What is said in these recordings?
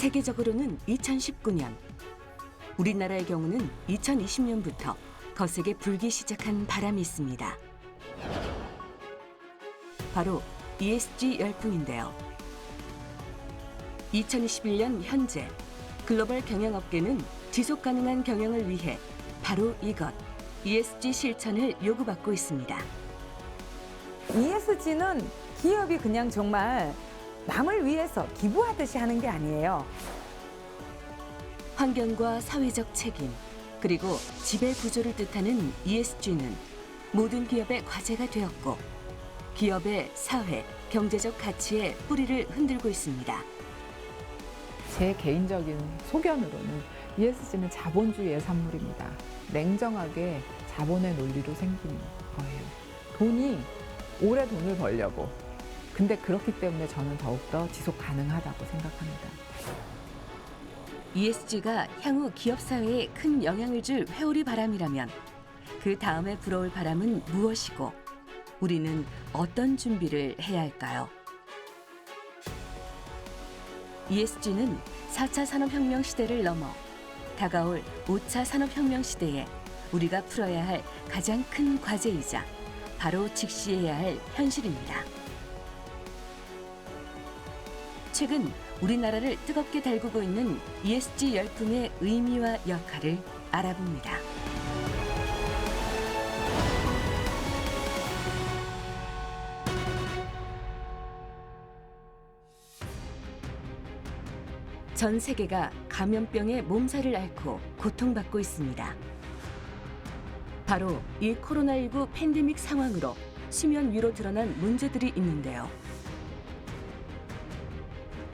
세계적으로는 2019년, 우리나라의 경우는 2020년부터 거세게 불기 시작한 바람이 있습니다. 바로 ESG 열풍인데요. 2021년 현재 글로벌 경영업계는 지속 가능한 경영을 위해 바로 이것, ESG 실천을 요구받고 있습니다. ESG는 기업이 그냥 정말 남을 위해서 기부하듯이 하는 게 아니에요. 환경과 사회적 책임, 그리고 지배 구조를 뜻하는 ESG는 모든 기업의 과제가 되었고 기업의 사회, 경제적 가치에 뿌리를 흔들고 있습니다. 제 개인적인 소견으로는 ESG는 자본주의의 산물입니다. 냉정하게 자본의 논리로 생긴 거예요. 돈이 오래 돈을 벌려고. 근데 그렇기 때문에 저는 더욱더 지속 가능하다고 생각합니다. ESG가 향후 기업 사회에 큰 영향을 줄 회오리 바람이라면 그 다음에 불어올 바람은 무엇이고 우리는 어떤 준비를 해야 할까요? ESG는 4차 산업혁명 시대를 넘어 다가올 5차 산업혁명 시대에 우리가 풀어야 할 가장 큰 과제이자 바로 직시해야 할 현실입니다. 최근 우리나라를 뜨겁게 달구고 있는 ESG 열풍의 의미와 역할을 알아봅니다. 전 세계가 감염병에 몸살을 앓고 고통받고 있습니다. 바로 이 코로나19 팬데믹 상황으로 수면 위로 드러난 문제들이 있는데요.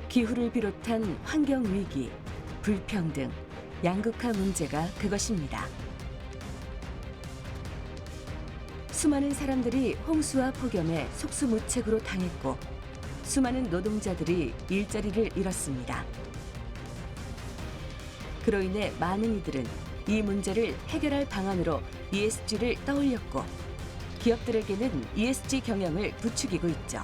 기후를 비롯한 환경 위기, 불평등, 양극화 문제가 그것입니다. 수많은 사람들이 홍수와 폭염에 속수무책으로 당했고 수많은 노동자들이 일자리를 잃었습니다. 그로 인해 많은 이들은 이 문제를 해결할 방안으로 ESG를 떠올렸고 기업들에게는 ESG 경영을 부추기고 있죠.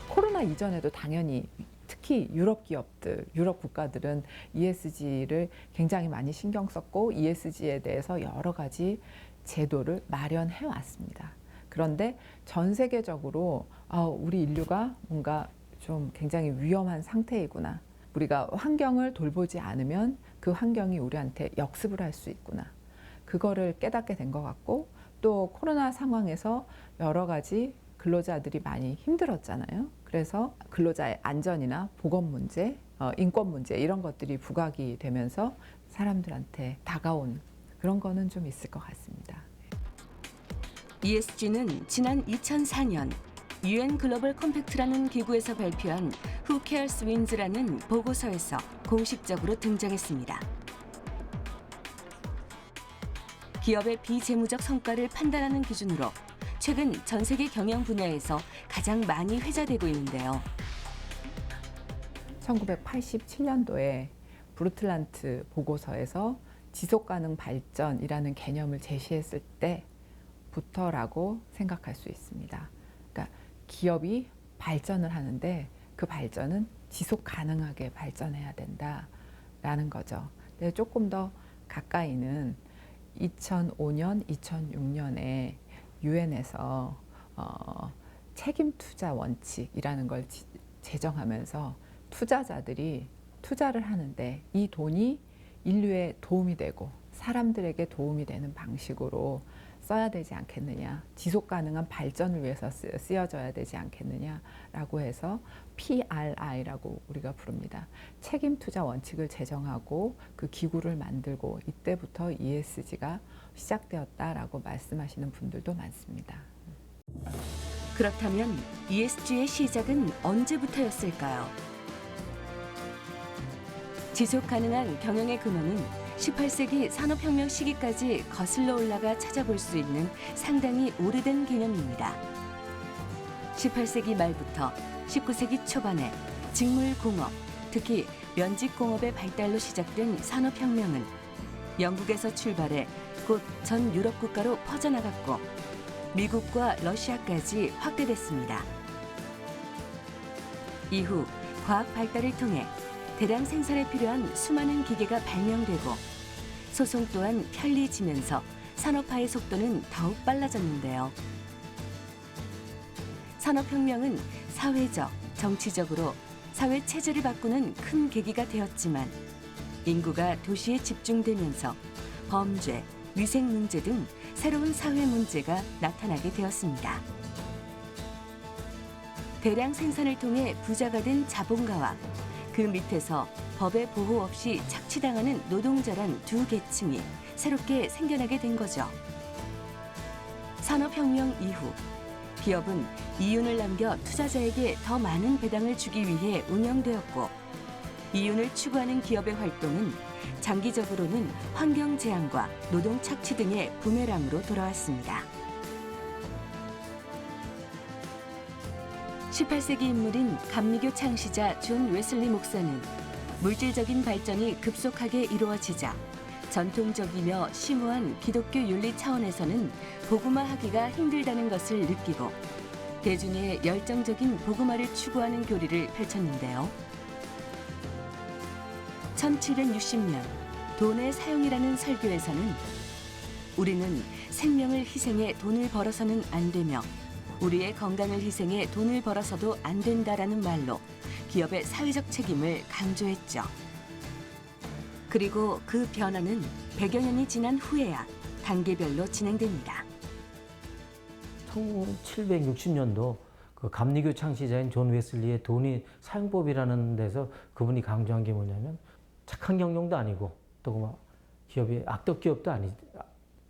코로나 이전에도 당연히 특히 유럽 기업들, 유럽 국가들은 ESG를 굉장히 많이 신경 썼고 ESG에 대해서 여러 가지 제도를 마련해 왔습니다. 그런데 전 세계적으로 우리 인류가 뭔가 좀 굉장히 위험한 상태이구나. 우리가 환경을 돌보지 않으면 그 환경이 우리한테 역습을 할 수 있구나. 그거를 깨닫게 된 것 같고 또 코로나 상황에서 여러 가지 근로자들이 많이 힘들었잖아요. 그래서 근로자의 안전이나 보건 문제, 인권 문제 이런 것들이 부각이 되면서 사람들한테 다가온 그런 거는 좀 있을 것 같습니다. ESG는 지난 2004년 UN 글로벌 컴팩트라는 기구에서 발표한 Who Cares Wins라는 보고서에서 공식적으로 등장했습니다. 기업의 비재무적 성과를 판단하는 기준으로 최근 전 세계 경영 분야에서 가장 많이 회자되고 있는데요. 1987년도에 브루틀란트 보고서에서 지속가능 발전이라는 개념을 제시했을 때부터라고 생각할 수 있습니다. 그러니까 기업이 발전을 하는데 그 발전은 지속 가능하게 발전해야 된다라는 거죠. 근데 조금 더 가까이는 2005년, 2006년에 유엔에서 책임 투자 원칙이라는 걸 제정하면서 투자자들이 투자를 하는데 이 돈이 인류에 도움이 되고 사람들에게 도움이 되는 방식으로 써야 되지 않겠느냐, 지속 가능한 발전을 위해서 쓰여져야 되지 않겠느냐라고 해서 PRI라고 우리가 부릅니다. 책임 투자 원칙을 제정하고 그 기구를 만들고 이때부터 ESG가 시작되었다라고 말씀하시는 분들도 많습니다. 그렇다면 ESG의 시작은 언제부터였을까요? 지속 가능한 경영의 근원은 18세기 산업혁명 시기까지 거슬러 올라가 찾아볼 수 있는 상당히 오래된 개념입니다. 18세기 말부터 19세기 초반에 직물공업, 특히 면직공업의 발달로 시작된 산업혁명은 영국에서 출발해 곧 전 유럽 국가로 퍼져나갔고 미국과 러시아까지 확대됐습니다. 이후 과학 발달을 통해 대량 생산에 필요한 수많은 기계가 발명되고 소송 또한 편리해지면서 산업화의 속도는 더욱 빨라졌는데요. 산업혁명은 사회적, 정치적으로 사회 체제를 바꾸는 큰 계기가 되었지만 인구가 도시에 집중되면서 범죄, 위생 문제 등 새로운 사회 문제가 나타나게 되었습니다. 대량 생산을 통해 부자가 된 자본가와 그 밑에서 법의 보호 없이 착취당하는 노동자란 두 계층이 새롭게 생겨나게 된 거죠. 산업혁명 이후 기업은 이윤을 남겨 투자자에게 더 많은 배당을 주기 위해 운영되었고 이윤을 추구하는 기업의 활동은 장기적으로는 환경 재앙과 노동 착취 등의 부메랑으로 돌아왔습니다. 18세기 인물인 감리교 창시자 존 웨슬리 목사는 물질적인 발전이 급속하게 이루어지자 전통적이며 심오한 기독교 윤리 차원에서는 복음화하기가 힘들다는 것을 느끼고 대중의 열정적인 복음화를 추구하는 교리를 펼쳤는데요. 1760년 돈의 사용이라는 설교에서는 우리는 생명을 희생해 돈을 벌어서는 안 되며 우리의 건강을 희생해 돈을 벌어서도 안 된다라는 말로 기업의 사회적 책임을 강조했죠. 그리고 그 변화는 100여 년이 지난 후에야 단계별로 진행됩니다. 1760년도 그 감리교 창시자인 존 웨슬리의 돈의 사용법이라는 데서 그분이 강조한 게 뭐냐면 착한 경영도 아니고 또 기업이 악덕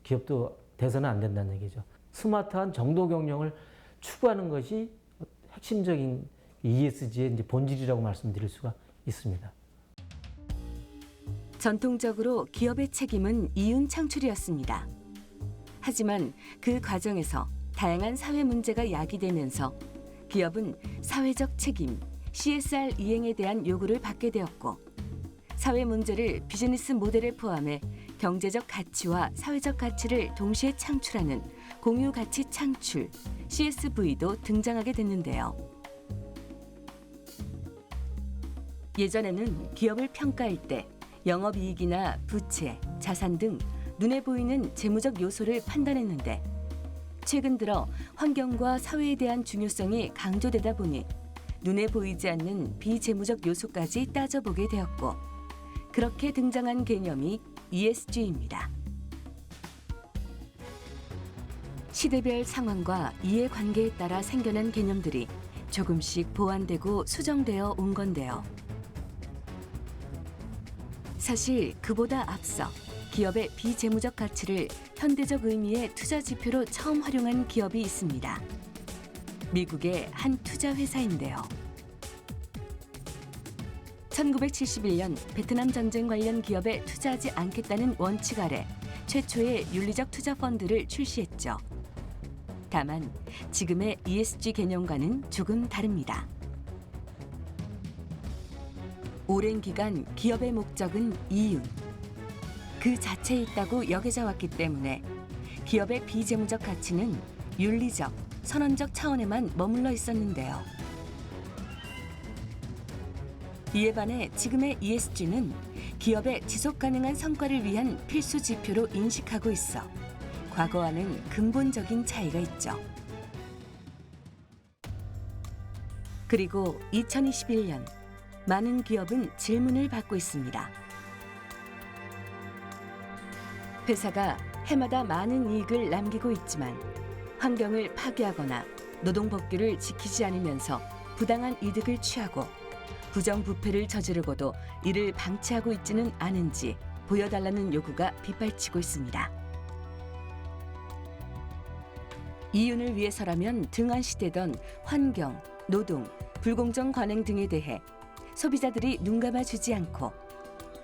기업도 돼서는 안 된다는 얘기죠. 스마트한 정도 경영을 추구하는 것이 핵심적인 ESG의 이제 본질이라고 말씀드릴 수가 있습니다. 전통적으로 기업의 책임은 이윤 창출이었습니다. 하지만 그 과정에서 다양한 사회 문제가 야기되면서 기업은 사회적 책임, CSR 이행에 대한 요구를 받게 되었고 사회 문제를 비즈니스 모델에 포함해 경제적 가치와 사회적 가치를 동시에 창출하는 공유 가치 창출, CSV도 등장하게 됐는데요. 예전에는 기업을 평가할 때 영업이익이나 부채, 자산 등 눈에 보이는 재무적 요소를 판단했는데 최근 들어 환경과 사회에 대한 중요성이 강조되다 보니 눈에 보이지 않는 비재무적 요소까지 따져보게 되었고 그렇게 등장한 개념이 ESG입니다. 시대별 상황과 이해관계에 따라 생겨난 개념들이 조금씩 보완되고 수정되어 온 건데요. 사실 그보다 앞서 기업의 비재무적 가치를 현대적 의미의 투자 지표로 처음 활용한 기업이 있습니다. 미국의 한 투자 회사인데요. 1971년 베트남 전쟁 관련 기업에 투자하지 않겠다는 원칙 아래 최초의 윤리적 투자 펀드를 출시했죠. 다만 지금의 ESG 개념과는 조금 다릅니다. 오랜 기간 기업의 목적은 이윤, 그 자체에 있다고 여겨져 왔기 때문에 기업의 비재무적 가치는 윤리적, 선언적 차원에만 머물러 있었는데요. 이에 반해 지금의 ESG는 기업의 지속 가능한 성과를 위한 필수 지표로 인식하고 있어 과거와는 근본적인 차이가 있죠. 그리고 2021년 많은 기업은 질문을 받고 있습니다. 회사가 해마다 많은 이익을 남기고 있지만 환경을 파괴하거나 노동 법규를 지키지 않으면서 부당한 이득을 취하고 부정부패를 저지르고도 이를 방치하고 있지는 않은지 보여달라는 요구가 빗발치고 있습니다. 이윤을 위해서라면 등한시되던 환경, 노동, 불공정 관행 등에 대해 소비자들이 눈감아주지 않고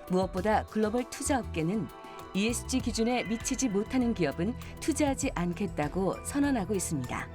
무엇보다 글로벌 투자 업계는 ESG 기준에 미치지 못하는 기업은 투자하지 않겠다고 선언하고 있습니다.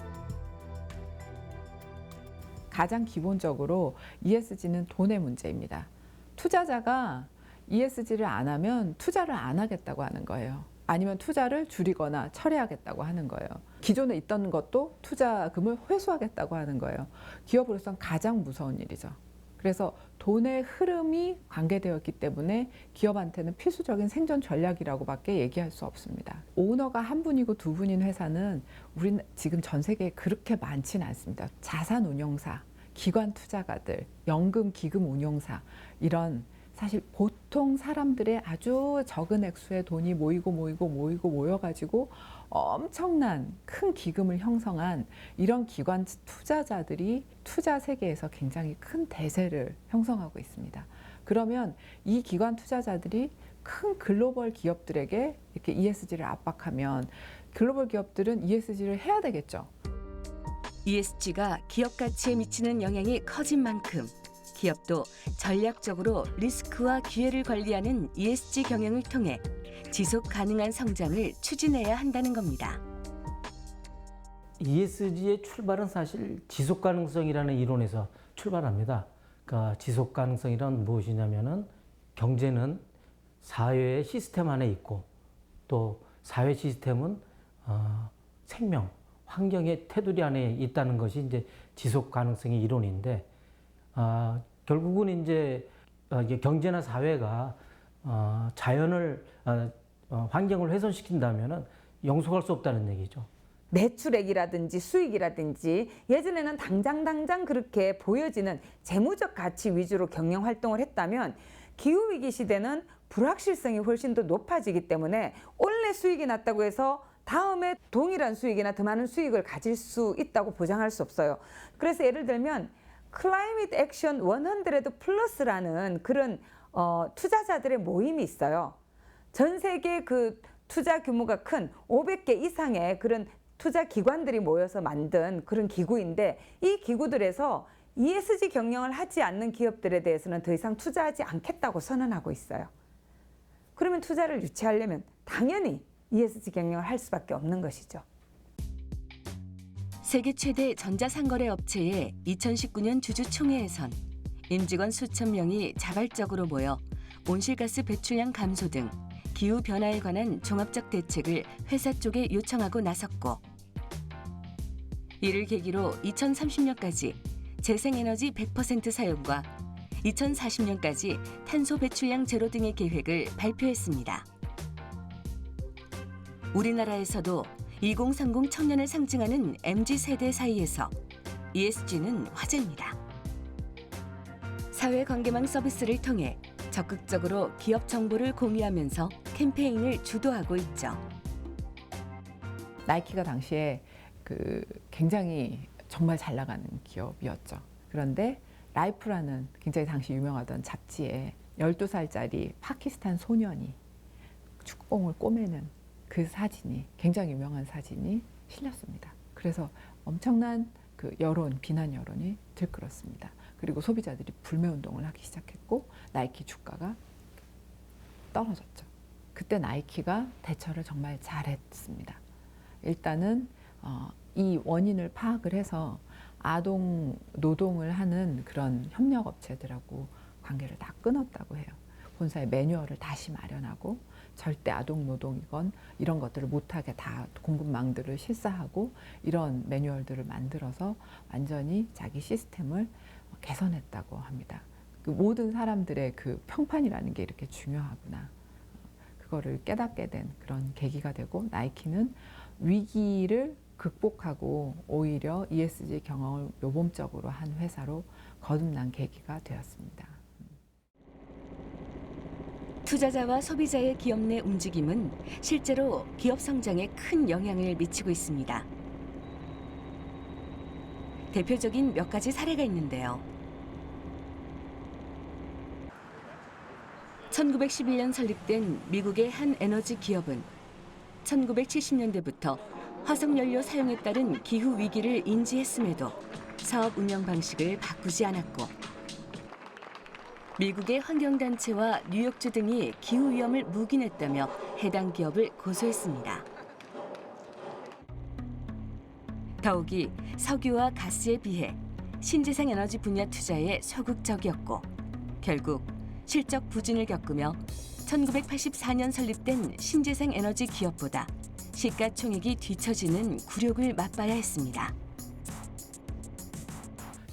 가장 기본적으로 ESG는 돈의 문제입니다. 투자자가 ESG를 안 하면 투자를 안 하겠다고 하는 거예요. 아니면 투자를 줄이거나 철회하겠다고 하는 거예요. 기존에 있던 것도 투자금을 회수하겠다고 하는 거예요. 기업으로서는 가장 무서운 일이죠. 그래서 돈의 흐름이 관계되었기 때문에 기업한테는 필수적인 생존 전략이라고밖에 얘기할 수 없습니다. 오너가 한 분이고 두 분인 회사는 우리는 지금 전 세계에 그렇게 많지는 않습니다. 자산 운용사, 기관 투자가들, 연금 기금 운용사 이런 사실 보통 사람들의 아주 적은 액수의 돈이 모여가지고 엄청난 큰 기금을 형성한 이런 기관 투자자들이 투자 세계에서 굉장히 큰 대세를 형성하고 있습니다. 그러면 이 기관 투자자들이 큰 글로벌 기업들에게 이렇게 ESG를 압박하면 글로벌 기업들은 ESG를 해야 되겠죠. ESG가 기업 가치에 미치는 영향이 커진 만큼 기업도 전략적으로 리스크와 기회를 관리하는 ESG 경영을 통해 지속 가능한 성장을 추진해야 한다는 겁니다. ESG의 출발은 사실 지속 가능성이라는 이론에서 출발합니다. 그러니까 지속 가능성이란 무엇이냐면은 경제는 사회의 시스템 안에 있고 또 사회 시스템은 생명, 환경의 테두리 안에 있다는 것이 이제 지속 가능성의 이론인데 결국은 이제 경제나 사회가 자연을 환경을 훼손시킨다면은 영속할 수 없다는 얘기죠. 매출액이라든지 수익이라든지 예전에는 당장 그렇게 보여지는 재무적 가치 위주로 경영 활동을 했다면 기후위기 시대는 불확실성이 훨씬 더 높아지기 때문에 올해 수익이 났다고 해서 다음에 동일한 수익이나 더 많은 수익을 가질 수 있다고 보장할 수 없어요. 그래서 예를 들면 클라이밋 액션 100 플러스라는 그런 투자자들의 모임이 있어요. 전 세계 그 투자 규모가 큰 500개 이상의 그런 투자 기관들이 모여서 만든 그런 기구인데 이 기구들에서 ESG 경영을 하지 않는 기업들에 대해서는 더 이상 투자하지 않겠다고 선언하고 있어요. 그러면 투자를 유치하려면 당연히 ESG 경영을 할 수밖에 없는 것이죠. 세계 최대 전자상거래 업체의 2019년 주주총회에선 임직원 수천 명이 자발적으로 모여 온실가스 배출량 감소 등 기후변화에 관한 종합적 대책을 회사 쪽에 요청하고 나섰고 이를 계기로 2030년까지 재생에너지 100% 사용과 2040년까지 탄소 배출량 제로 등의 계획을 발표했습니다. 우리나라에서도 2030 청년을 상징하는 MZ세대 사이에서 ESG는 화제입니다. 사회관계망 서비스를 통해 적극적으로 기업 정보를 공유하면서 캠페인을 주도하고 있죠. 나이키가 당시에 굉장히 정말 잘 나가는 기업이었죠. 그런데 라이프라는 굉장히 당시 유명하던 잡지에 12살짜리 파키스탄 소년이 축구공을 꼬매는 그 사진이 굉장히 유명한 사진이 실렸습니다. 그래서 엄청난 비난 여론이 들끓었습니다. 그리고 소비자들이 불매운동을 하기 시작했고 나이키 주가가 떨어졌죠. 그때 나이키가 대처를 정말 잘했습니다. 일단은 이 원인을 파악을 해서 아동 노동을 하는 그런 협력업체들하고 관계를 다 끊었다고 해요. 본사의 매뉴얼을 다시 마련하고 절대 아동 노동이건 이런 것들을 못하게 다 공급망들을 실사하고 이런 매뉴얼들을 만들어서 완전히 자기 시스템을 개선했다고 합니다. 모든 사람들의 평판이라는 게 이렇게 중요하구나. 그거를 깨닫게 된 그런 계기가 되고 나이키는 위기를 극복하고 오히려 ESG 경영을 모범적으로 한 회사로 거듭난 계기가 되었습니다. 투자자와 소비자의 기업 내 움직임은 실제로 기업 성장에 큰 영향을 미치고 있습니다. 대표적인 몇 가지 사례가 있는데요. 1911년 설립된 미국의 한 에너지 기업은 1970년대부터 화석연료 사용에 따른 기후 위기를 인지했음에도 사업 운영 방식을 바꾸지 않았고 미국의 환경단체와 뉴욕주 등이 기후위험을 묵인했다며 해당 기업을 고소했습니다. 더욱이 석유와 가스에 비해 신재생 에너지 분야 투자에 소극적이었고 결국 실적 부진을 겪으며 1984년 설립된 신재생 에너지 기업보다 시가총액이 뒤처지는 굴욕을 맛봐야 했습니다.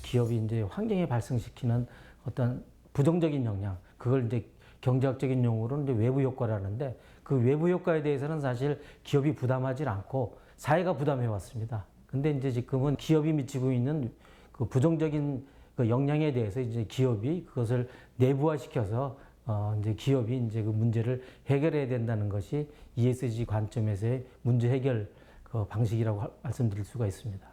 기업이 이제 환경에 발생시키는 어떤 부정적인 영향, 그걸 이제 경제학적인 용어로는 이제 외부 효과라는데 그 외부 효과에 대해서는 사실 기업이 부담하지 않고 사회가 부담해 왔습니다. 근데 이제 지금은 기업이 미치고 있는 그 부정적인 그 영향에 대해서 이제 기업이 그것을 내부화시켜서 이제 기업이 이제 그 문제를 해결해야 된다는 것이 ESG 관점에서의 문제 해결 그 방식이라고 말씀드릴 수가 있습니다.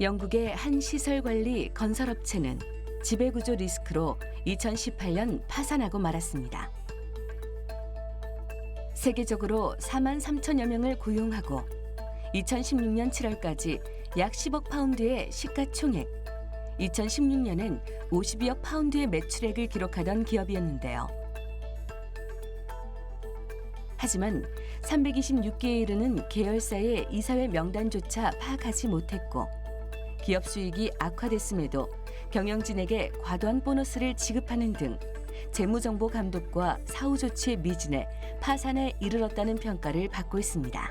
영국의 한 시설관리 건설업체는 지배구조 리스크로 2018년 파산하고 말았습니다. 세계적으로 4만 3천여 명을 고용하고 2016년 7월까지 약 10억 파운드의 시가총액, 2016년엔 52억 파운드의 매출액을 기록하던 기업이었는데요. 하지만 326개에 이르는 계열사의 이사회 명단조차 파악하지 못했고 기업 수익이 악화됐음에도 경영진에게 과도한 보너스를 지급하는 등 재무정보 감독과 사후 조치의 미진에 파산에 이르렀다는 평가를 받고 있습니다.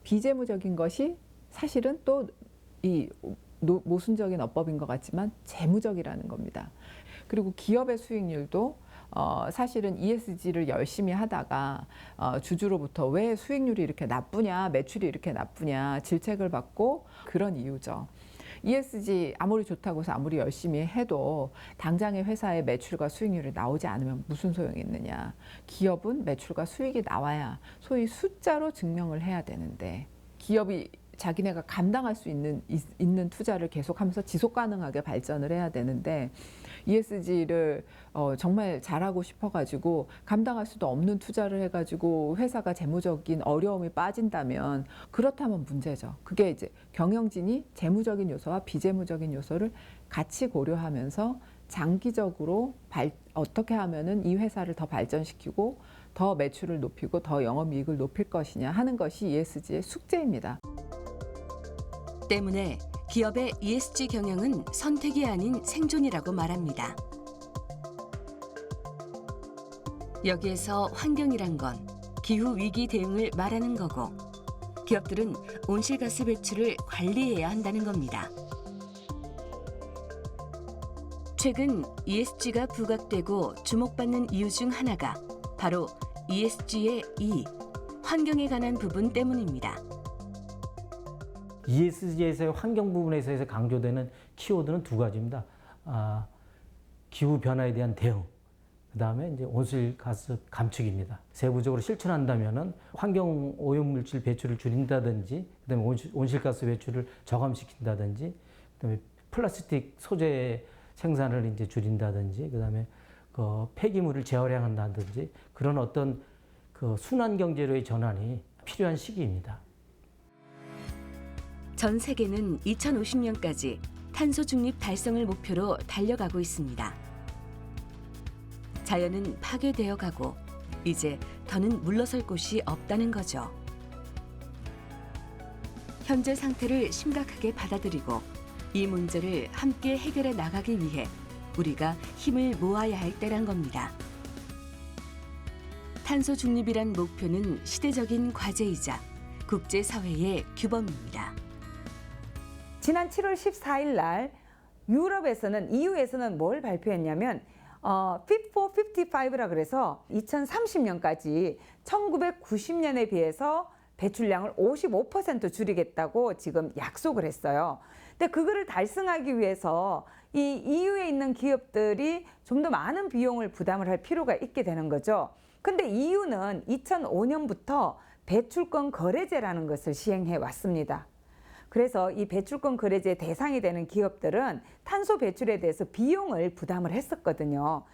비재무적인 것이 사실은 또 이 모순적인 어법인 것 같지만 재무적이라는 겁니다. 그리고 기업의 수익률도 사실은 ESG를 열심히 하다가 주주로부터 왜 수익률이 이렇게 나쁘냐, 매출이 이렇게 나쁘냐 질책을 받고 그런 이유죠. ESG 아무리 좋다고 해서 아무리 열심히 해도 당장의 회사의 매출과 수익률이 나오지 않으면 무슨 소용이 있느냐. 기업은 매출과 수익이 나와야 소위 숫자로 증명을 해야 되는데 기업이 자기네가 감당할 수 있는 투자를 계속하면서 지속 가능하게 발전을 해야 되는데 ESG를 정말 잘하고 싶어가지고 감당할 수도 없는 투자를 해가지고 회사가 재무적인 어려움이 빠진다면 그렇다면 문제죠. 그게 이제 경영진이 재무적인 요소와 비재무적인 요소를 같이 고려하면서 장기적으로 어떻게 하면은 이 회사를 더 발전시키고 더 매출을 높이고 더 영업이익을 높일 것이냐 하는 것이 ESG의 숙제입니다. 때문에 기업의 ESG 경영은 선택이 아닌 생존이라고 말합니다. 여기에서 환경이란 건 기후 위기 대응을 말하는 거고 기업들은 온실가스 배출을 관리해야 한다는 겁니다. 최근 ESG가 부각되고 주목받는 이유 중 하나가 바로 ESG의 E, 환경에 관한 부분 때문입니다. ESG에서의 환경 부분에서 강조되는 키워드는 두 가지입니다. 기후 변화에 대한 대응, 그다음에 이제 온실가스 감축입니다. 세부적으로 실천한다면은 환경 오염물질 배출을 줄인다든지, 그다음에 온실가스 배출을 저감시킨다든지, 그다음에 플라스틱 소재 생산을 이제 줄인다든지, 그다음에 그 폐기물을 재활용한다든지 그런 어떤 그 순환 경제로의 전환이 필요한 시기입니다. 전 세계는 2050년까지 탄소 중립 달성을 목표로 달려가고 있습니다. 자연은 파괴되어 가고 이제 더는 물러설 곳이 없다는 거죠. 현재 상태를 심각하게 받아들이고 이 문제를 함께 해결해 나가기 위해 우리가 힘을 모아야 할 때란 겁니다. 탄소 중립이란 목표는 시대적인 과제이자 국제사회의 규범입니다. 지난 7월 14일 날 유럽에서는 EU에서는 뭘 발표했냐면 Fit for 55라 그래서 2030년까지 1990년에 비해서 배출량을 55% 줄이겠다고 지금 약속을 했어요. 근데 그거를 달성하기 위해서 이 EU에 있는 기업들이 좀 더 많은 비용을 부담을 할 필요가 있게 되는 거죠. 근데 EU는 2005년부터 배출권 거래제라는 것을 시행해 왔습니다. 그래서 이 배출권 거래제 대상이 되는 기업들은 탄소 배출에 대해서 비용을 부담을 했었거든요.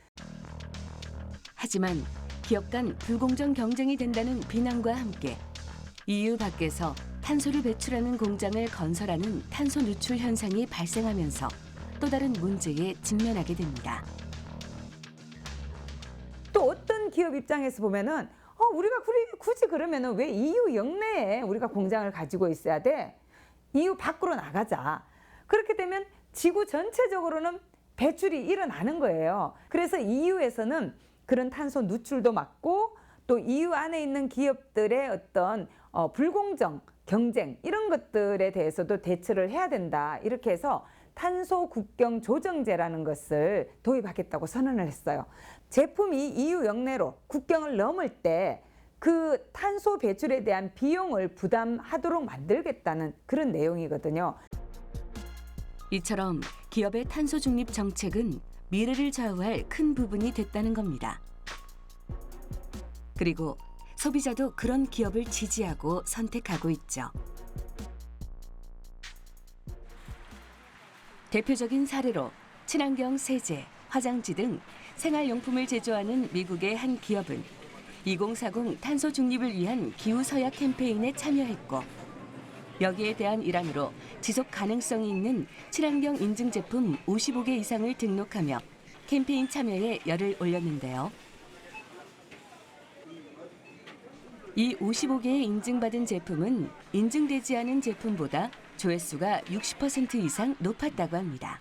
하지만 기업 간 불공정 경쟁이 된다는 비난과 함께 EU 밖에서 탄소를 배출하는 공장을 건설하는 탄소 누출 현상이 발생하면서 또 다른 문제에 직면하게 됩니다. 또 어떤 기업 입장에서 보면은 우리가 굳이 그러면은 왜 EU 영내에 우리가 공장을 가지고 있어야 돼? EU 밖으로 나가자. 그렇게 되면 지구 전체적으로는 배출이 일어나는 거예요. 그래서 EU에서는 그런 탄소 누출도 막고 또 EU 안에 있는 기업들의 어떤 불공정 경쟁 이런 것들에 대해서도 대처를 해야 된다. 이렇게 해서 탄소 국경 조정제라는 것을 도입하겠다고 선언을 했어요. 제품이 EU 역내로 국경을 넘을 때 그 탄소 배출에 대한 비용을 부담하도록 만들겠다는 그런 내용이거든요. 이처럼 기업의 탄소 중립 정책은 미래를 좌우할 큰 부분이 됐다는 겁니다. 그리고 소비자도 그런 기업을 지지하고 선택하고 있죠. 대표적인 사례로 친환경 세제, 화장지 등 생활용품을 제조하는 미국의 한 기업은 2040 탄소 중립을 위한 기후 서약 캠페인에 참여했고 여기에 대한 일환으로 지속 가능성이 있는 친환경 인증 제품 55개 이상을 등록하며 캠페인 참여에 열을 올렸는데요. 이 55개의 인증받은 제품은 인증되지 않은 제품보다 조회수가 60% 이상 높았다고 합니다.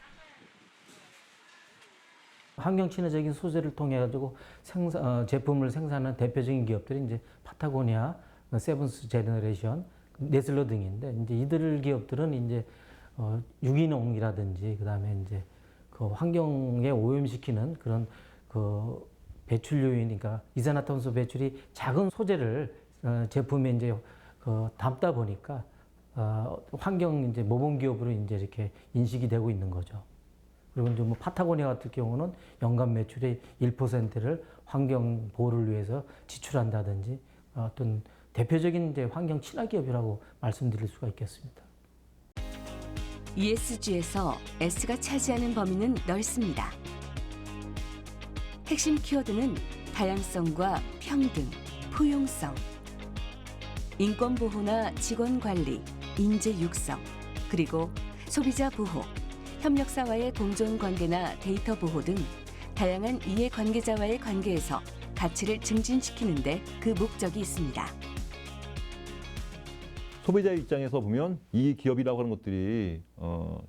환경 친화적인 소재를 통해 가지고 제품을 생산하는 대표적인 기업들이 이제 파타고니아, 세븐스 제너레이션, 네슬러 등인데 이제 이들 기업들은 이제 유기농이라든지 그다음에 이제 그 환경에 오염시키는 그런 그 배출 요인이니까 이산화탄소 배출이 작은 소재를 제품에 이제 담다 보니까 환경 이제 모범 기업으로 이제 이렇게 인식이 되고 있는 거죠. 그리고 이제 뭐 파타고니아 같은 경우는 연간 매출의 1%를 환경 보호를 위해서 지출한다든지 어떤 대표적인 이제 환경 친화 기업이라고 말씀드릴 수가 있겠습니다. ESG에서 S가 차지하는 범위는 넓습니다. 핵심 키워드는 다양성과 평등, 포용성, 인권 보호나 직원 관리, 인재 육성, 그리고 소비자 보호, 협력사와의 공존 관계나 데이터 보호 등 다양한 이해 관계자와의 관계에서 가치를 증진시키는 데 그 목적이 있습니다. 소비자의 입장에서 보면 이 기업이라고 하는 것들이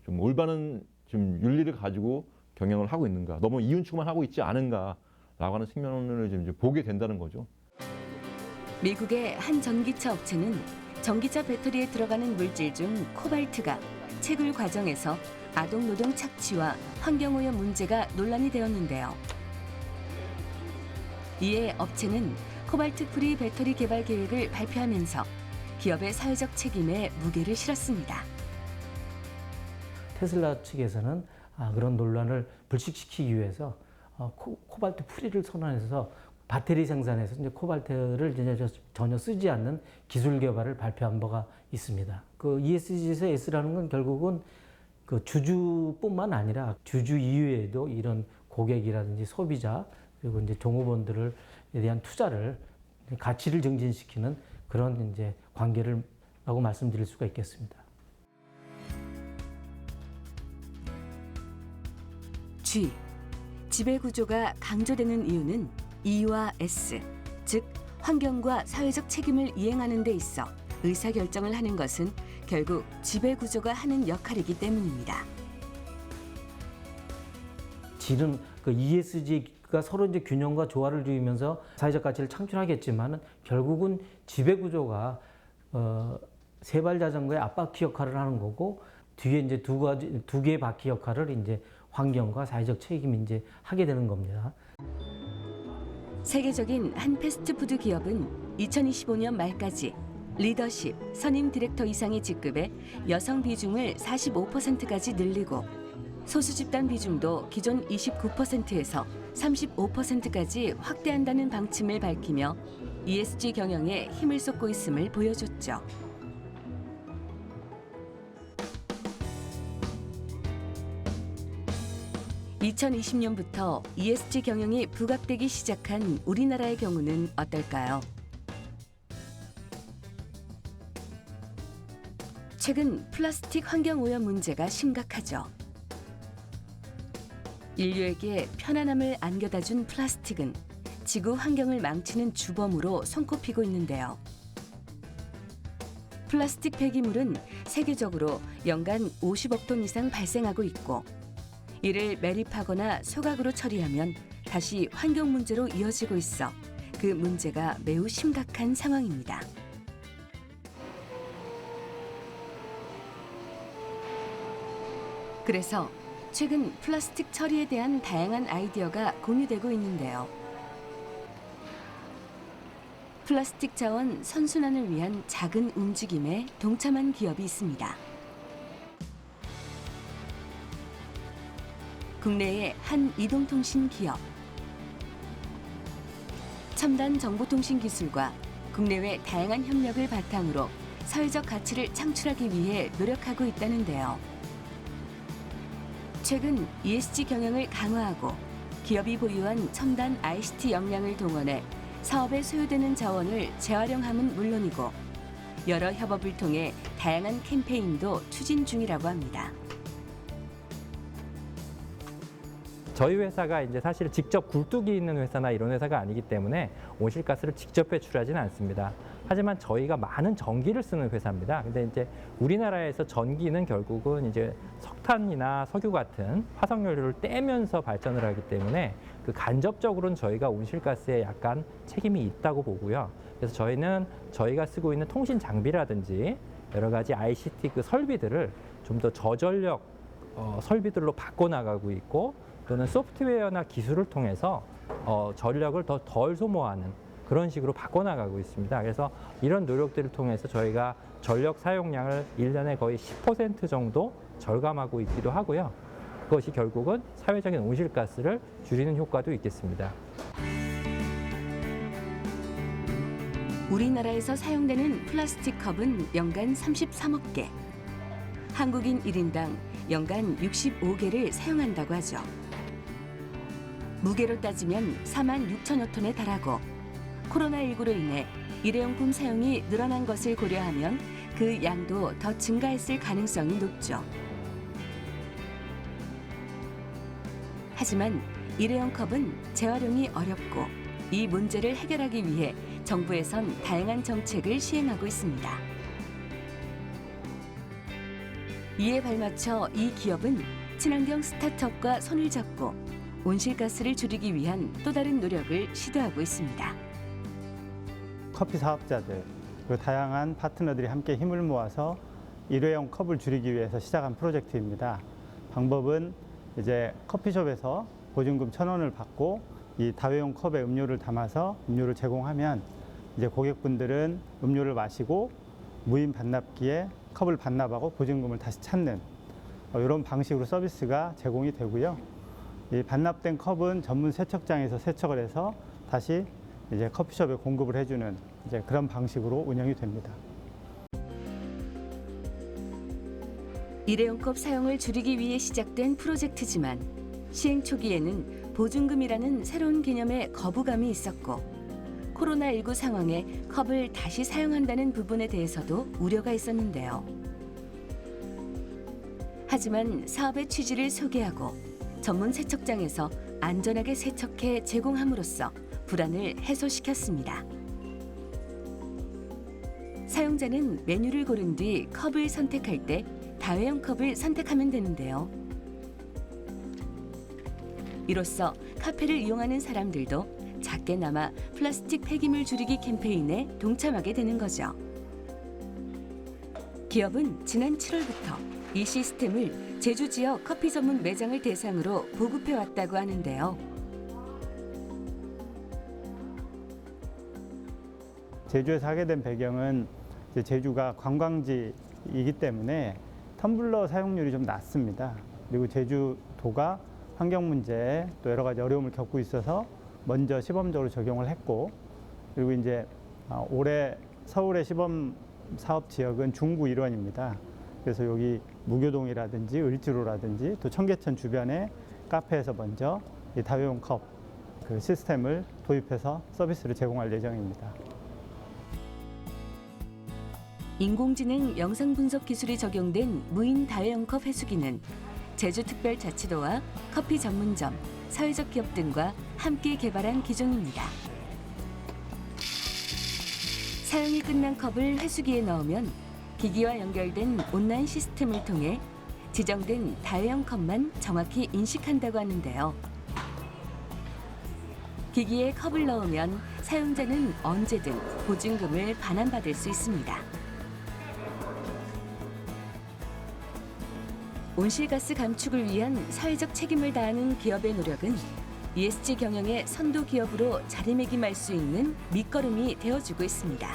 좀 올바른 좀 윤리를 가지고 경영을 하고 있는가, 너무 이윤축만 하고 있지 않은가라고 하는 측면을 좀 이제 보게 된다는 거죠. 미국의 한 전기차 업체는 전기차 배터리에 들어가는 물질 중 코발트가 채굴 과정에서 아동 노동 착취와 환경오염 문제가 논란이 되었는데요. 이에 업체는 코발트 프리 배터리 개발 계획을 발표하면서 기업의 사회적 책임에 무게를 실었습니다. 테슬라 측에서는 그런 논란을 불식시키기 위해서 코발트 프리를 선언해서 배터리 생산에서 이제 코발트를 이제 전혀 쓰지 않는 기술 개발을 발표한 바가 있습니다. 그 ESG에서 S라는 건 결국은 그 주주뿐만 아니라 주주 이외에도 이런 고객이라든지 소비자 그리고 이제 종업원들에 대한 투자를 가치를 증진시키는 그런 이제 관계라고 말씀드릴 수가 있겠습니다. G, 지배 구조가 강조되는 이유는 E와 S, 즉 환경과 사회적 책임을 이행하는 데 있어 의사결정을 하는 것은 결국 지배 구조가 하는 역할이기 때문입니다. G는 그 ESG가 서로 이제 균형과 조화를 이루면서 사회적 가치를 창출하겠지만은 결국은 지배 구조가 세발 자전거의 앞바퀴 역할을 하는 거고 뒤에 이제 두 개의 바퀴 역할을 이제 환경과 사회적 책임이 이제 하게 되는 겁니다. 세계적인 한 패스트푸드 기업은 2025년 말까지 리더십, 선임 디렉터 이상의 직급에 여성 비중을 45%까지 늘리고 소수 집단 비중도 기존 29%에서 35%까지 확대한다는 방침을 밝히며 ESG 경영에 힘을 쏟고 있음을 보여줬죠. (2020년부터) ESG 경영이 부각되기 시작한 우리나라의 경우는 어떨까요? 최근 플라스틱 환경오염 문제가 심각하죠. 인류에게 편안함을 안겨다 준 플라스틱은 지구 환경을 망치는 주범으로 손꼽히고 있는데요. 플라스틱 폐기물은 세계적으로 연간 50억 톤 이상 발생하고 있고 이를 매립하거나 소각으로 처리하면 다시 환경 문제로 이어지고 있어 그 문제가 매우 심각한 상황입니다. 그래서 최근 플라스틱 처리에 대한 다양한 아이디어가 공유되고 있는데요. 플라스틱 자원 선순환을 위한 작은 움직임에 동참한 기업이 있습니다. 국내의 한 이동통신 기업. 첨단 정보통신 기술과 국내외 다양한 협력을 바탕으로 사회적 가치를 창출하기 위해 노력하고 있다는데요. 최근 ESG 경영을 강화하고 기업이 보유한 첨단 ICT 역량을 동원해 사업에 소요되는 자원을 재활용함은 물론이고 여러 협업을 통해 다양한 캠페인도 추진 중이라고 합니다. 저희 회사가 이제 사실 직접 굴뚝이 있는 회사나 이런 회사가 아니기 때문에 온실가스를 직접 배출하지는 않습니다. 하지만 저희가 많은 전기를 쓰는 회사입니다. 근데 이제 우리나라에서 전기는 결국은 이제 석탄이나 석유 같은 화석연료를 떼면서 발전을 하기 때문에 그 간접적으로는 저희가 온실가스에 약간 책임이 있다고 보고요. 그래서 저희는 저희가 쓰고 있는 통신 장비라든지 여러 가지 ICT 그 설비들을 좀 더 저전력 설비들로 바꿔나가고 있고 또는 소프트웨어나 기술을 통해서 전력을 더 덜 소모하는 그런 식으로 바꿔나가고 있습니다. 그래서 이런 노력들을 통해서 저희가 전력 사용량을 1년에 거의 10% 정도 절감하고 있기도 하고요. 그것이 결국은 사회적인 온실가스를 줄이는 효과도 있겠습니다. 우리나라에서 사용되는 플라스틱 컵은 연간 33억 개. 한국인 1인당 연간 65개를 사용한다고 하죠. 무게로 따지면 4만 6천여 톤에 달하고 코로나19로 인해 일회용품 사용이 늘어난 것을 고려하면 그 양도 더 증가했을 가능성이 높죠. 하지만 일회용 컵은 재활용이 어렵고 이 문제를 해결하기 위해 정부에선 다양한 정책을 시행하고 있습니다. 이에 발맞춰 이 기업은 친환경 스타트업과 손을 잡고 온실가스를 줄이기 위한 또 다른 노력을 시도하고 있습니다. 커피 사업자들 그리고 다양한 파트너들이 함께 힘을 모아서 일회용 컵을 줄이기 위해서 시작한 프로젝트입니다. 방법은 이제 커피숍에서 보증금 1,000원을 받고 이 다회용 컵에 음료를 담아서 음료를 제공하면 이제 고객분들은 음료를 마시고 무인 반납기에 컵을 반납하고 보증금을 다시 찾는 이런 방식으로 서비스가 제공이 되고요. 이 반납된 컵은 전문 세척장에서 세척을 해서 다시 이제 커피숍에 공급을 해주는 이제 그런 방식으로 운영이 됩니다. 일회용 컵 사용을 줄이기 위해 시작된 프로젝트지만 시행 초기에는 보증금이라는 새로운 개념에 거부감이 있었고 코로나19 상황에 컵을 다시 사용한다는 부분에 대해서도 우려가 있었는데요. 하지만 사업의 취지를 소개하고 전문 세척장에서 안전하게 세척해 제공함으로써 불안을 해소시켰습니다. 사용자는 메뉴를 고른 뒤 컵을 선택할 때 다회용 컵을 선택하면 되는데요. 이로써 카페를 이용하는 사람들도 작게나마 플라스틱 폐기물 줄이기 캠페인에 동참하게 되는 거죠. 기업은 지난 7월부터 이 시스템을 제주 지역 커피 전문 매장을 대상으로 보급해 왔다고 하는데요. 제주에서 하게 된 배경은 이제 제주가 관광지이기 때문에 텀블러 사용률이 좀 낮습니다. 그리고 제주도가 환경 문제에 또 여러 가지 어려움을 겪고 있어서 먼저 시범적으로 적용을 했고, 그리고 이제 올해 서울의 시범 사업 지역은 중구 일원입니다. 그래서 여기 무교동이라든지 을지로라든지 또 청계천 주변의 카페에서 먼저 이 다회용 컵 그 시스템을 도입해서 서비스를 제공할 예정입니다. 인공지능 영상 분석 기술이 적용된 무인 다회용 컵 회수기는 제주특별자치도와 커피 전문점, 사회적 기업 등과 함께 개발한 기종입니다. 사용이 끝난 컵을 회수기에 넣으면 기기와 연결된 온라인 시스템을 통해 지정된 다회용 컵만 정확히 인식한다고 하는데요. 기기에 컵을 넣으면 사용자는 언제든 보증금을 반환받을 수 있습니다. 온실가스 감축을 위한 사회적 책임을 다하는 기업의 노력은 ESG 경영의 선도 기업으로 자리매김할 수 있는 밑거름이 되어주고 있습니다.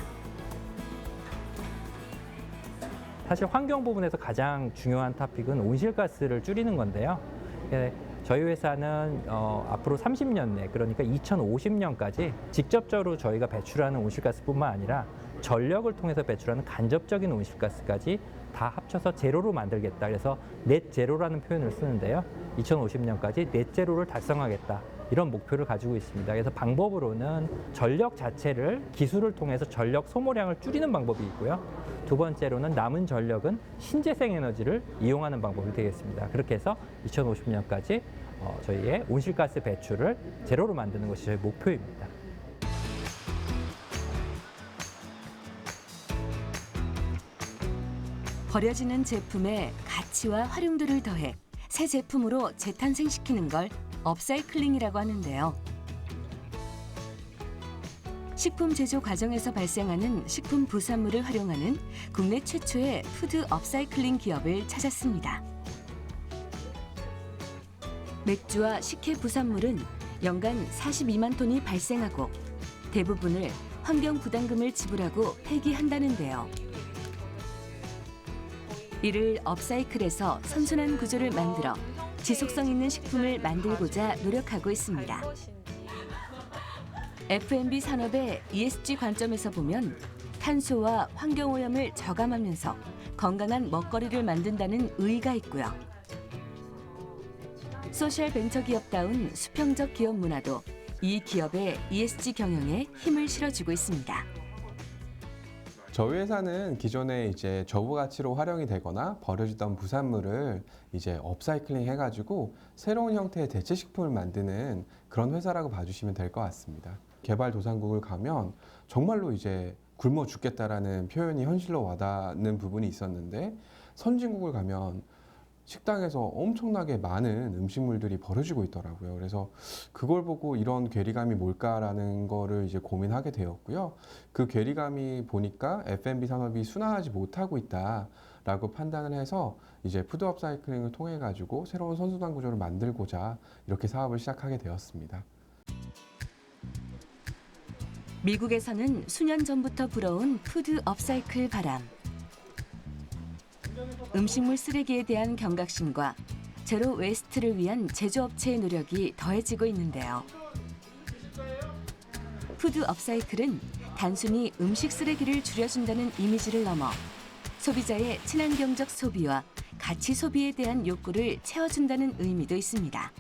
사실 환경 부분에서 가장 중요한 토픽은 온실가스를 줄이는 건데요. 저희 회사는 앞으로 30년 내, 그러니까 2050년까지 직접적으로 저희가 배출하는 온실가스뿐만 아니라 전력을 통해서 배출하는 간접적인 온실가스까지 다 합쳐서 제로로 만들겠다. 그래서 넷 제로라는 표현을 쓰는데요. 2050년까지 넷 제로를 달성하겠다. 이런 목표를 가지고 있습니다. 그래서 방법으로는 전력 자체를 기술을 통해서 전력 소모량을 줄이는 방법이 있고요. 두 번째로는 남은 전력은 신재생 에너지를 이용하는 방법이 되겠습니다. 그렇게 해서 2050년까지 저희의 온실가스 배출을 제로로 만드는 것이 저희 목표입니다. 버려지는 제품에 가치와 활용도를 더해 새 제품으로 재탄생시키는 걸 업사이클링이라고 하는데요. 식품 제조 과정에서 발생하는 식품 부산물을 활용하는 국내 최초의 푸드 업사이클링 기업을 찾았습니다. 맥주와 식혜 부산물은 연간 42만 톤이 발생하고 대부분을 환경 부담금을 지불하고 폐기한다는데요. 이를 업사이클해서 선순환 구조를 만들어 지속성 있는 식품을 만들고자 노력하고 있습니다. F&B 산업의 ESG 관점에서 보면 탄소와 환경오염을 저감하면서 건강한 먹거리를 만든다는 의의가 있고요. 소셜 벤처 기업다운 수평적 기업 문화도 이 기업의 ESG 경영에 힘을 실어주고 있습니다. 저희 회사는 기존에 이제 저부 가치로 활용이 되거나 버려지던 부산물을 이제 업사이클링 해가지고 새로운 형태의 대체 식품을 만드는 그런 회사라고 봐주시면 될 것 같습니다. 개발도상국을 가면 정말로 이제 굶어 죽겠다라는 표현이 현실로 와닿는 부분이 있었는데 선진국을 가면 식당에서 엄청나게 많은 음식물들이 버려지고 있더라고요. 그래서 그걸 보고 이런 괴리감이 뭘까라는 거를 이제 고민하게 되었고요. 그 괴리감이 보니까 F&B 산업이 순환하지 못하고 있다라고 판단을 해서 이제 푸드 업사이클링을 통해 가지고 새로운 선순환 구조를 만들고자 이렇게 사업을 시작하게 되었습니다. 미국에서는 수년 전부터 불어온 푸드 업사이클 바람. 음식물 쓰레기에 대한 경각심과 제로 웨스트를 위한 제조업체의 노력이 더해지고 있는데요. 푸드 업사이클은 단순히 음식 쓰레기를 줄여준다는 이미지를 넘어 소비자의 친환경적 소비와 가치 소비에 대한 욕구를 채워준다는 의미도 있습니다.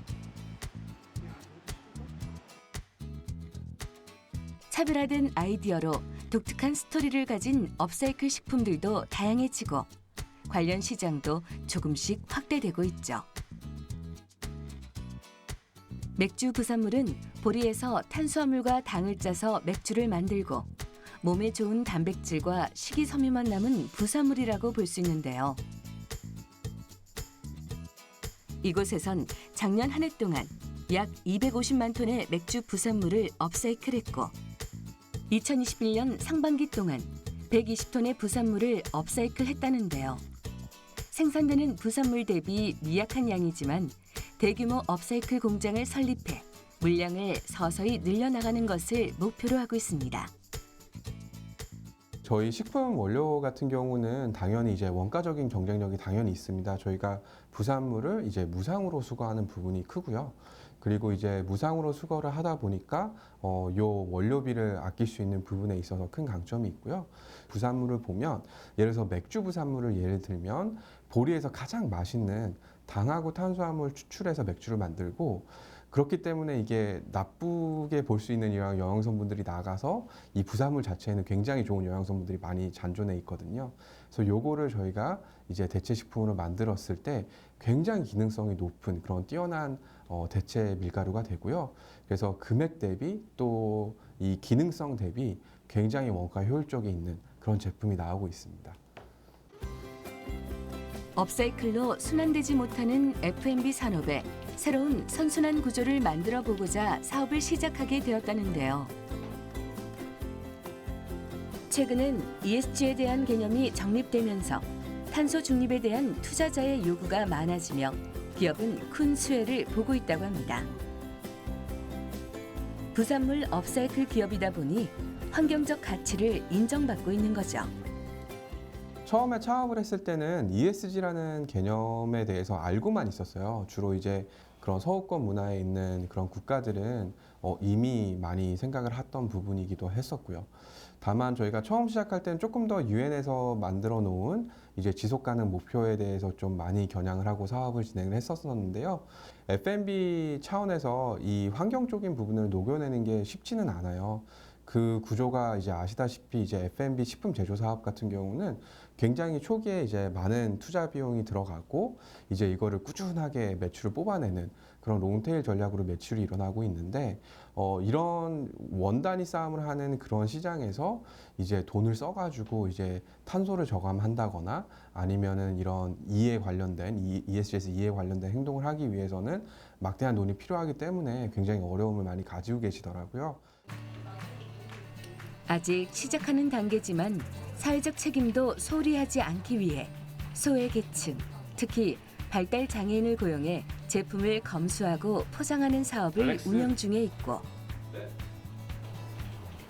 차별화된 아이디어로 독특한 스토리를 가진 업사이클 식품들도 다양해지고 관련 시장도 조금씩 확대되고 있죠. 맥주 부산물은 보리에서 탄수화물과 당을 짜서 맥주를 만들고 몸에 좋은 단백질과 식이섬유만 남은 부산물이라고 볼 수 있는데요. 이곳에선 작년 한 해 동안 약 250만 톤의 맥주 부산물을 업사이클했고 2021년 상반기 동안 120톤의 부산물을 업사이클했다는데요. 생산되는 부산물 대비 미약한 양이지만 대규모 업사이클 공장을 설립해 물량을 서서히 늘려나가는 것을 목표로 하고 있습니다. 저희 식품 원료 같은 경우는 당연히 이제 원가적인 경쟁력이 당연히 있습니다. 저희가 부산물을 이제 무상으로 수거하는 부분이 크고요. 그리고 이제 무상으로 수거를 하다 보니까 요 원료비를 아낄 수 있는 부분에 있어서 큰 강점이 있고요. 부산물을 보면 예를 들어서 맥주 부산물을 예를 들면 보리에서 가장 맛있는 당하고 탄수화물 추출해서 맥주를 만들고 그렇기 때문에 이게 나쁘게 볼 수 있는 이런 영양성분들이 나가서 이 부산물 자체에는 굉장히 좋은 영양성분들이 많이 잔존해 있거든요. 그래서 요거를 저희가 이제 대체 식품으로 만들었을 때 굉장히 기능성이 높은 그런 뛰어난 대체 밀가루가 되고요. 그래서 금액 대비 또 이 기능성 대비 굉장히 원가 효율적이 있는 그런 제품이 나오고 있습니다. 업사이클로 순환되지 못하는 F&B 산업에 새로운 선순환 구조를 만들어 보고자 사업을 시작하게 되었다는데요. 최근엔 ESG에 대한 개념이 정립되면서 탄소 중립에 대한 투자자의 요구가 많아지며 기업은 큰 수혜를 보고 있다고 합니다. 부산물 업사이클 기업이다 보니 환경적 가치를 인정받고 있는 거죠. 처음에 창업을 했을 때는 ESG라는 개념에 대해서 알고만 있었어요. 주로 이제 그런 서구권 문화에 있는 그런 국가들은 이미 많이 생각을 했던 부분이기도 했었고요. 다만 저희가 처음 시작할 때는 조금 더 유엔에서 만들어 놓은 이제 지속 가능 목표에 대해서 좀 많이 겨냥을 하고 사업을 진행을 했었는데요. F&B 차원에서 이 환경적인 부분을 녹여내는 게 쉽지는 않아요. 그 구조가 이제 아시다시피 이제 F&B 식품 제조 사업 같은 경우는 굉장히 초기에 이제 많은 투자 비용이 들어가고 이제 이거를 꾸준하게 매출을 뽑아내는 그런 롱테일 전략으로 매출이 일어나고 있는데 이런 원단위 싸움을 하는 그런 시장에서 이제 돈을 써가지고 이제 탄소를 저감한다거나 아니면은 이런 이에 관련된 ESG에서 이에 관련된 행동을 하기 위해서는 막대한 돈이 필요하기 때문에 굉장히 어려움을 많이 가지고 계시더라고요. 아직 시작하는 단계지만 사회적 책임도 소홀히 하지 않기 위해 소외계층, 특히 발달 장애인을 고용해 제품을 검수하고 포장하는 사업을 운영 중에 있고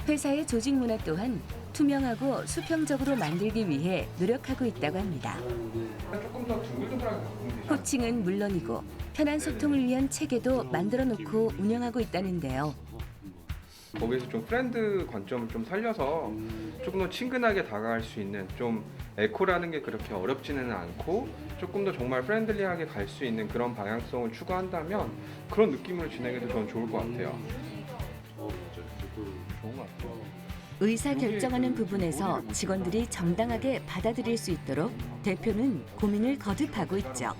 회사의 조직 문화 또한 투명하고 수평적으로 만들기 위해 노력하고 있다고 합니다. 호칭은 물론이고 편한 소통을 위한 체계도 만들어 놓고 운영하고 있다는데요. 거기에서 좀 프렌드 관점을 좀 살려서 조금 더 친근하게 다가갈 수 있는, 좀 에코라는 게 그렇게 어렵지는 않고 조금 더 정말 프렌들리하게 갈 수 있는 그런 방향성을 추구한다면 그런 느낌으로 진행해도 저는 좋을 것 같아요. 좋은 것 같아요. 의사 결정하는 부분에서 직원들이 정당하게 받아들일 수 있도록 대표는 고민을 거듭하고 있죠.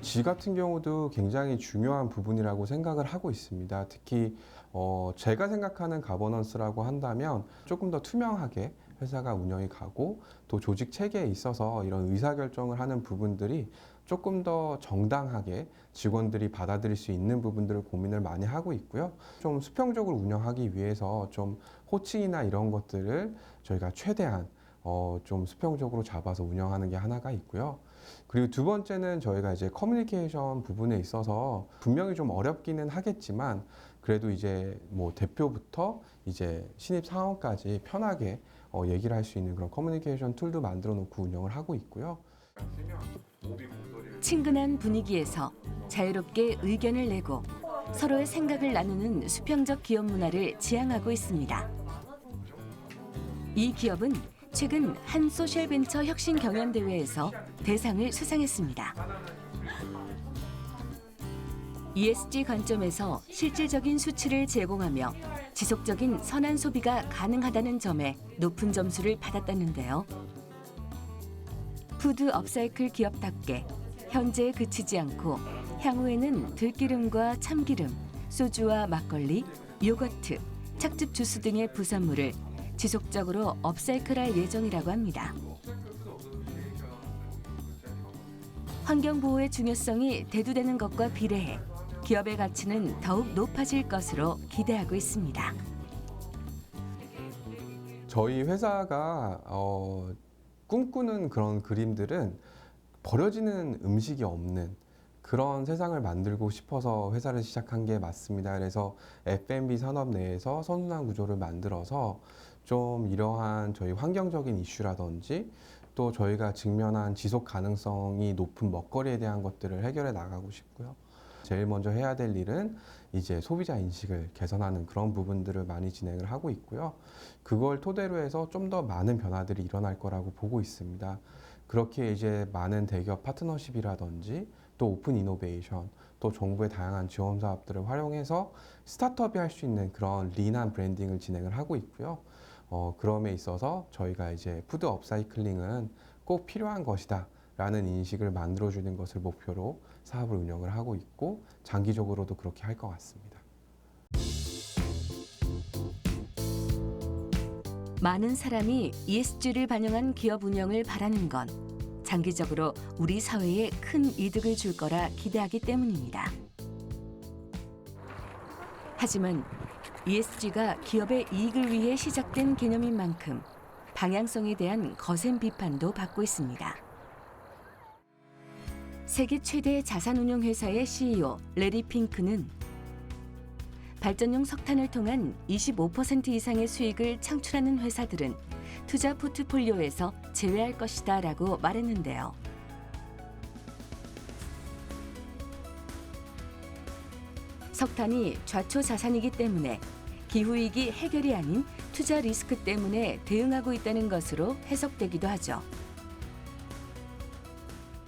지 같은 경우도 굉장히 중요한 부분이라고 생각을 하고 있습니다. 특히 제가 생각하는 가버넌스라고 한다면 조금 더 투명하게 회사가 운영이 가고 또 조직 체계에 있어서 이런 의사결정을 하는 부분들이 조금 더 정당하게 직원들이 받아들일 수 있는 부분들을 고민을 많이 하고 있고요. 좀 수평적으로 운영하기 위해서 좀 호칭이나 이런 것들을 저희가 최대한 좀 수평적으로 잡아서 운영하는 게 하나가 있고요. 그리고 두 번째는 저희가 이제 커뮤니케이션 부분에 있어서 분명히 좀 어렵기는 하겠지만 그래도 이제 뭐 대표부터 이제 신입 사원까지 편하게 얘기를 할 수 있는 그런 커뮤니케이션 툴도 만들어 놓고 운영을 하고 있고요. 친근한 분위기에서 자유롭게 의견을 내고 서로의 생각을 나누는 수평적 기업 문화를 지향하고 있습니다. 이 기업은 최근 한 소셜벤처 혁신 경연 대회에서 대상을 수상했습니다. ESG 관점에서 실질적인 수치를 제공하며 지속적인 선한 소비가 가능하다는 점에 높은 점수를 받았다는데요. 푸드 업사이클 기업답게 현재에 그치지 않고 향후에는 들기름과 참기름, 소주와 막걸리, 요거트, 착즙 주스 등의 부산물을 지속적으로 업사이클할 예정이라고 합니다. 환경보호의 중요성이 대두되는 것과 비례해 기업의 가치는 더욱 높아질 것으로 기대하고 있습니다. 저희 회사가 꿈꾸는 그런 그림들은 버려지는 음식이 없는 그런 세상을 만들고 싶어서 회사를 시작한 게 맞습니다. 그래서 F&B 산업 내에서 선순환 구조를 만들어서 좀 이러한 저희 환경적인 이슈라든지 또 저희가 직면한 지속 가능성이 높은 먹거리에 대한 것들을 해결해 나가고 싶고요. 제일 먼저 해야 될 일은 이제 소비자 인식을 개선하는 그런 부분들을 많이 진행을 하고 있고요. 그걸 토대로 해서 좀 더 많은 변화들이 일어날 거라고 보고 있습니다. 그렇게 이제 많은 대기업 파트너십이라든지 또 오픈 이노베이션, 또 정부의 다양한 지원 사업들을 활용해서 스타트업이 할 수 있는 그런 린한 브랜딩을 진행을 하고 있고요. 그럼에 있어서 저희가 이제 푸드 업사이클링은 꼭 필요한 것이다 라는 인식을 만들어주는 것을 목표로 사업을 운영을 하고 있고 장기적으로도 그렇게 할 것 같습니다. 많은 사람이 ESG를 반영한 기업 운영을 바라는 건 장기적으로 우리 사회에 큰 이득을 줄 거라 기대하기 때문입니다. 하지만 ESG가 기업의 이익을 위해 시작된 개념인 만큼 방향성에 대한 거센 비판도 받고 있습니다. 세계 최대 자산운용회사의 CEO 레리 핑크는 발전용 석탄을 통한 25% 이상의 수익을 창출하는 회사들은 투자 포트폴리오에서 제외할 것이다 라고 말했는데요. 석탄이 좌초 자산이기 때문에 기후위기 해결이 아닌 투자 리스크 때문에 대응하고 있다는 것으로 해석되기도 하죠.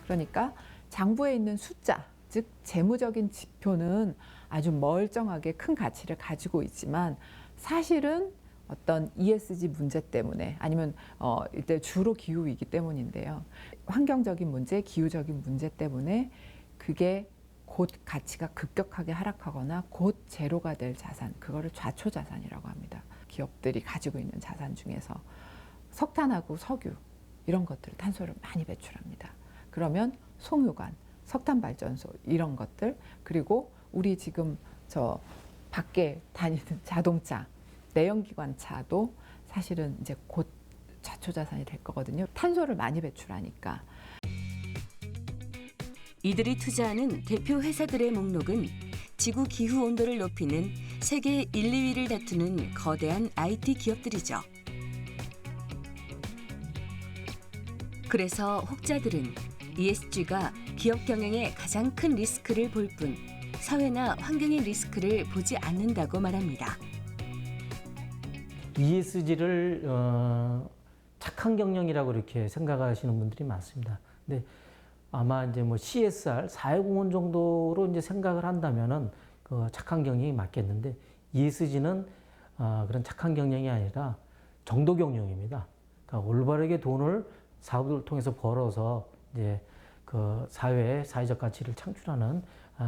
그러니까 장부에 있는 숫자, 즉 재무적인 지표는 아주 멀쩡하게 큰 가치를 가지고 있지만 사실은 어떤 ESG 문제 때문에 아니면 이때 주로 기후위기 때문인데요. 환경적인 문제, 기후적인 문제 때문에 그게 곧 가치가 급격하게 하락하거나 곧 제로가 될 자산, 그거를 좌초 자산이라고 합니다. 기업들이 가지고 있는 자산 중에서 석탄하고 석유 이런 것들을 탄소를 많이 배출합니다. 그러면 송유관, 석탄 발전소 이런 것들, 그리고 우리 지금 저 밖에 다니는 자동차, 내연기관차도 사실은 이제 곧 좌초 자산이 될 거거든요. 탄소를 많이 배출하니까. 이들이 투자하는 대표 회사들의 목록은 지구 기후 온도를 높이는 세계 1, 2위를 다투는 거대한 IT 기업들이죠. 그래서 혹자들은 ESG가 기업 경영의 가장 큰 리스크를 볼 뿐 사회나 환경의 리스크를 보지 않는다고 말합니다. ESG를 착한 경영이라고 이렇게 생각하시는 분들이 많습니다. 근데 아마 이제 뭐 CSR, 사회공헌 정도로 이제 생각을 한다면은 그 착한 경영이 맞겠는데 ESG는 그런 착한 경영이 아니라 정도 경영입니다. 그러니까 올바르게 돈을 사업을 통해서 벌어서 이제 그 사회에 사회적 가치를 창출하는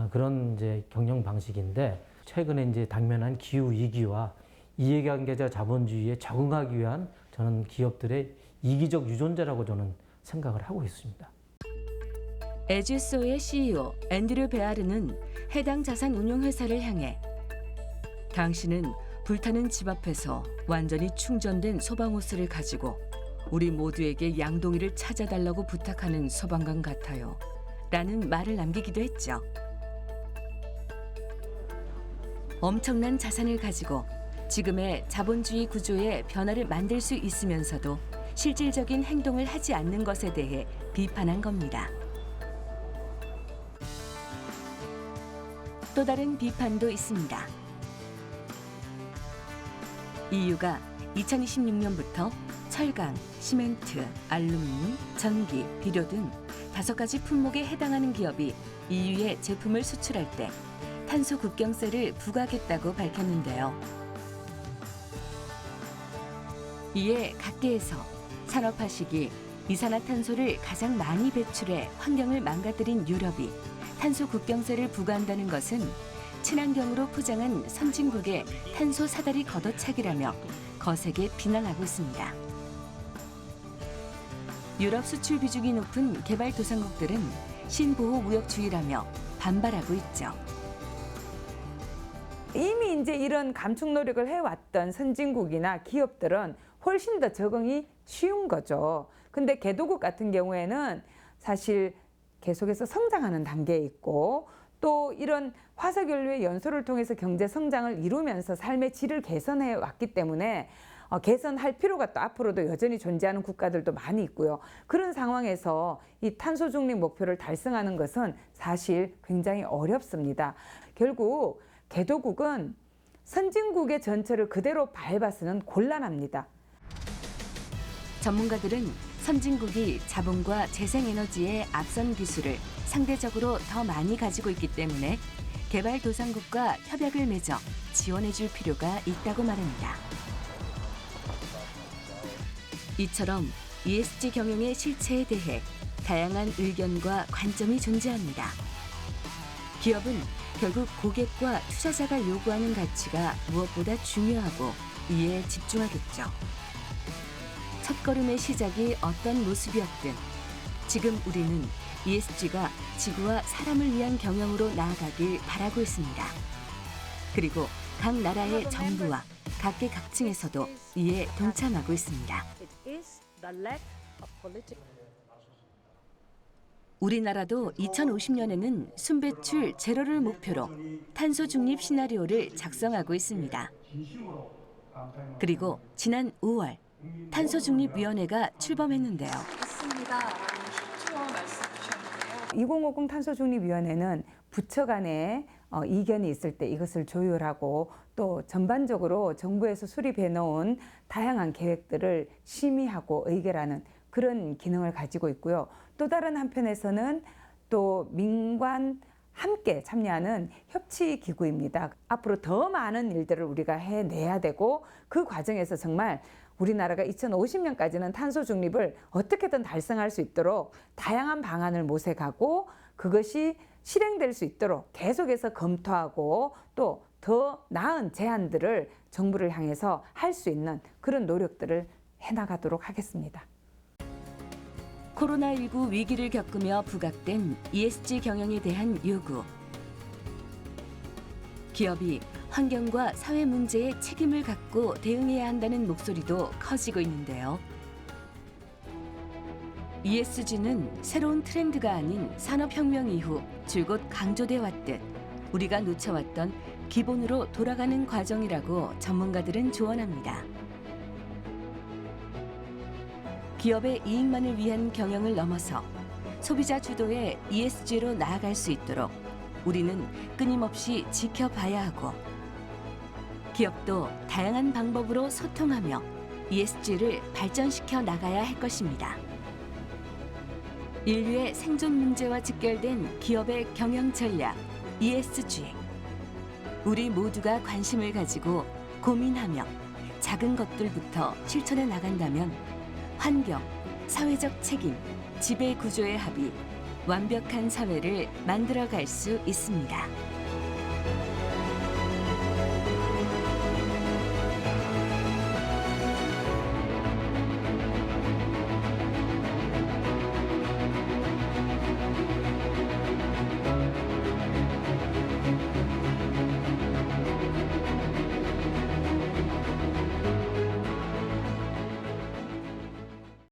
그런 이제 경영 방식인데 최근에 이제 당면한 기후 위기와 이해관계자 자본주의에 적응하기 위한 저는 기업들의 이기적 유존자라고 저는 생각을 하고 있습니다. 에듀소의 CEO 앤드류 베아르는 해당 자산 운용회사를 향해 당신은 불타는 집 앞에서 완전히 충전된 소방호스를 가지고 우리 모두에게 양동이를 찾아달라고 부탁하는 소방관 같아요. 라는 말을 남기기도 했죠. 엄청난 자산을 가지고 지금의 자본주의 구조에 변화를 만들 수 있으면서도 실질적인 행동을 하지 않는 것에 대해 비판한 겁니다. 또 다른 비판도 있습니다. EU가 2026년부터 철강, 시멘트, 알루미늄, 전기, 비료 등 5가지 품목에 해당하는 기업이 EU에 제품을 수출할 때 탄소 국경세를 부과하겠다고 밝혔는데요. 이에 각계에서 산업화 시기 이산화탄소를 가장 많이 배출해 환경을 망가뜨린 유럽이 탄소 국경세를 부과한다는 것은 친환경으로 포장한 선진국의 탄소 사다리 걷어차기라며 거세게 비난하고 있습니다. 유럽 수출 비중이 높은 개발도상국들은 신보호무역주의라며 반발하고 있죠. 이미 이제 이런 감축 노력을 해왔던 선진국이나 기업들은 훨씬 더 적응이 쉬운 거죠. 근데 개도국 같은 경우에는 사실 계속해서 성장하는 단계에 있고 또 이런 화석연료의 연소를 통해서 경제 성장을 이루면서 삶의 질을 개선해 왔기 때문에 개선할 필요가 또 앞으로도 여전히 존재하는 국가들도 많이 있고요. 그런 상황에서 이 탄소 중립 목표를 달성하는 것은 사실 굉장히 어렵습니다. 결국 개도국은 선진국의 전철을 그대로 밟아서는 곤란합니다. 전문가들은 선진국이 자본과 재생에너지의 앞선 기술을 상대적으로 더 많이 가지고 있기 때문에 개발도상국과 협약을 맺어 지원해줄 필요가 있다고 말합니다. 이처럼 ESG 경영의 실체에 대해 다양한 의견과 관점이 존재합니다. 기업은 결국 고객과 투자자가 요구하는 가치가 무엇보다 중요하고 이에 집중하겠죠. 첫걸음의 시작이 어떤 모습이었든 지금 우리는 ESG가 지구와 사람을 위한 경영으로 나아가길 바라고 있습니다. 그리고 각 나라의 정부와 각계각층에서도 이에 동참하고 있습니다. 우리나라도 2050년에는 순배출 제로를 목표로 탄소 중립 시나리오를 작성하고 있습니다. 그리고 지난 5월 탄소중립위원회가 출범했는데요. 2050 탄소중립위원회는 부처 간에 이견이 있을 때 이것을 조율하고 또 전반적으로 정부에서 수립해 놓은 다양한 계획들을 심의하고 의결하는 그런 기능을 가지고 있고요. 또 다른 한편에서는 또 민관 함께 참여하는 협치기구입니다. 앞으로 더 많은 일들을 우리가 해내야 되고 그 과정에서 정말 우리나라가 2050년까지는 탄소 중립을 어떻게든 달성할 수 있도록 다양한 방안을 모색하고 그것이 실행될 수 있도록 계속해서 검토하고 또 더 나은 제안들을 정부를 향해서 할 수 있는 그런 노력들을 해나가도록 하겠습니다. 코로나19 위기를 겪으며 부각된 ESG 경영에 대한 요구. 기업이 환경과 사회 문제에 책임을 갖고 대응해야 한다는 목소리도 커지고 있는데요. ESG는 새로운 트렌드가 아닌 산업혁명 이후 줄곧 강조돼 왔듯 우리가 놓쳐왔던 기본으로 돌아가는 과정이라고 전문가들은 조언합니다. 기업의 이익만을 위한 경영을 넘어서 소비자 주도의 ESG로 나아갈 수 있도록 우리는 끊임없이 지켜봐야 하고 기업도 다양한 방법으로 소통하며 ESG를 발전시켜 나가야 할 것입니다. 인류의 생존 문제와 직결된 기업의 경영 전략 ESG. 우리 모두가 관심을 가지고 고민하며 작은 것들부터 실천해 나간다면 환경, 사회적 책임, 지배 구조의 합의, 완벽한 사회를 만들어갈 수 있습니다.